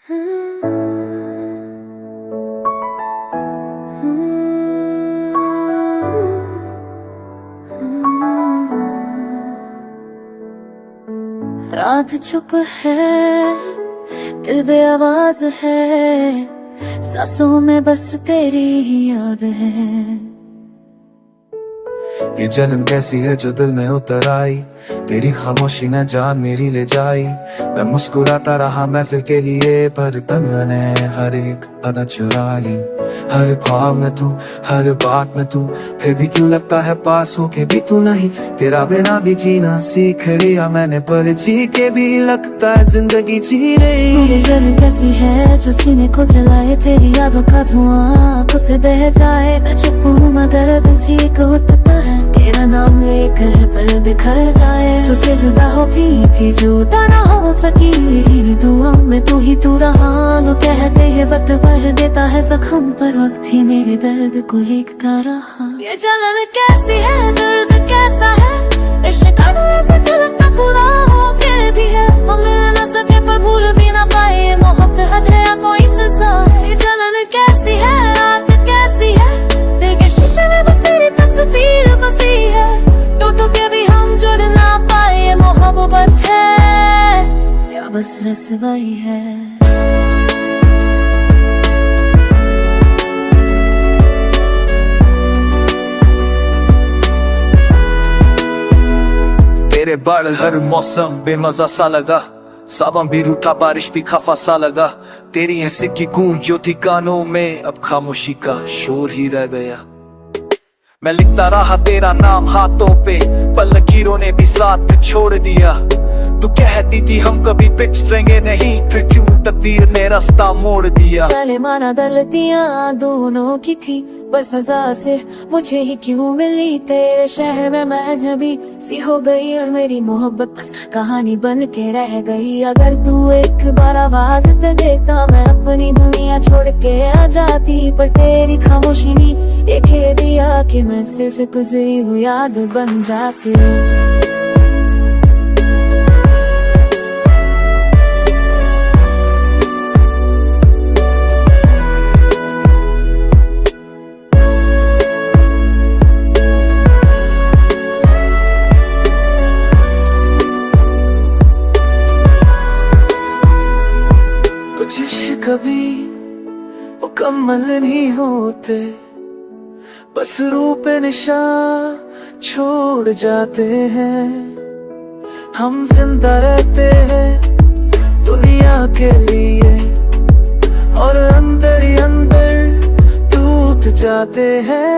रात चुप है, दिल बेआवाज है, सांसों में बस तेरी ही याद है। ये जलन कैसी है जो दिल में उतर आई, तेरी खामोशी न जान मेरी ले जाई। मैं मुस्कुराता रहा महफिल के लिए, पर तन्हा ने हर एक अदा चुरा ली। हर ख्वाब में तू, हर बात में तू, फिर भी क्यों लगता है पास हो के भी तू नहीं। तेरा बिना भी जीना सीख लिया मैंने, पर जी के भी लगता है जिंदगी जी नहीं। ये जलन कैसी है जो सीने को जलाए, तेरी यादों का धुआं आंखों से बह जाए। मैं चुप हूँ मगर तुझी को उठता है, तेरा नाम लेकर पल बिखर जाए। तुझसे जुदा हो भी जुदा ना हो सकी, दुआ में तू ही तू रहा। लोग कहते हैं वक्त भर देता है जख्म, पर वक्त ही मेरे दर्द को लिखता रहा। ये जलन कैसी है, दर्द कैसा है, इश्क का ऐसा लगता पूरा हो के भी है। हम मिल न सके पर भूल भी ना पाए, ये मोहब्बत हद है या कोई सजा है। ये जलन कैसी है, रात कैसी है, दिल के शीशे में बस तेरी तस्वीर बसी है। टूट के भी हम जुड़ ना पाए, ये मोहब्बत है या बस रस्वाई है। तेरे बाल हर मौसम बेमजा सा लगा, सावन भी रूठा बारिश भी खफा सा लगा। तेरी हंसी की गूंज जो थी कानों में, अब खामोशी का शोर ही रह गया। मैं लिखता रहा तेरा नाम हाथों पे, पर लकीरों ने भी साथ छोड़ दिया। तू कहती थी हम कभी पिछड़ेंगे नहीं, फिर क्यों तकदीर ने रास्ता मोड़ दिया। पहले माना गलतियां दोनों की थी, पर सजा से मुझे ही क्यों मिली। तेरे शहर में मैं अजनबी सी हो गई, और मेरी मोहब्बत बस कहानी बन के रह गई। अगर तू एक बार आवाज दे देता, मैं अपनी दुनिया छोड़ के आ जाती। पर तेरी खामोशी ने देखे दिया कि मैं सिर्फ गुजरी हुई याद बन जाती। कुछ इश्क कभी मुकम्मल नहीं होते, बस रूप निशान छोड़ जाते हैं। हम जिंदा रहते हैं दुनिया के लिए, और अंदर ही अंदर टूट जाते हैं।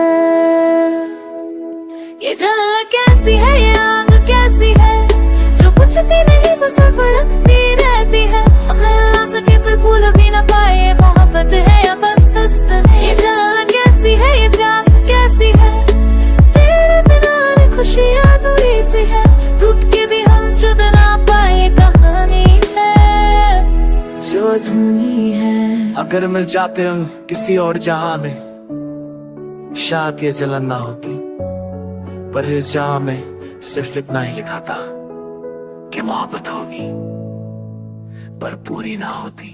ये जलन कैसी है, ये आग कैसी है, जो पूछती नहीं बस फड़कती रहती है। हम ना सके पर भूल भी ना पाए, मोहब्बत है या बस दस्त है। ये जलन कैसी है, ये प्यास कैसी है, तेरे बिना खुशियाँ दूरी सी है। टूट के भी हम जुड़ ना पाए, कहानी है जो अधूरी है। अगर मिल जाते हम किसी और जहां में, शायद ये जलन ना होती। पर इस जहां में सिर्फ इतना ही लिखा था कि मोहब्बत होगी, पर पूरी ना होती।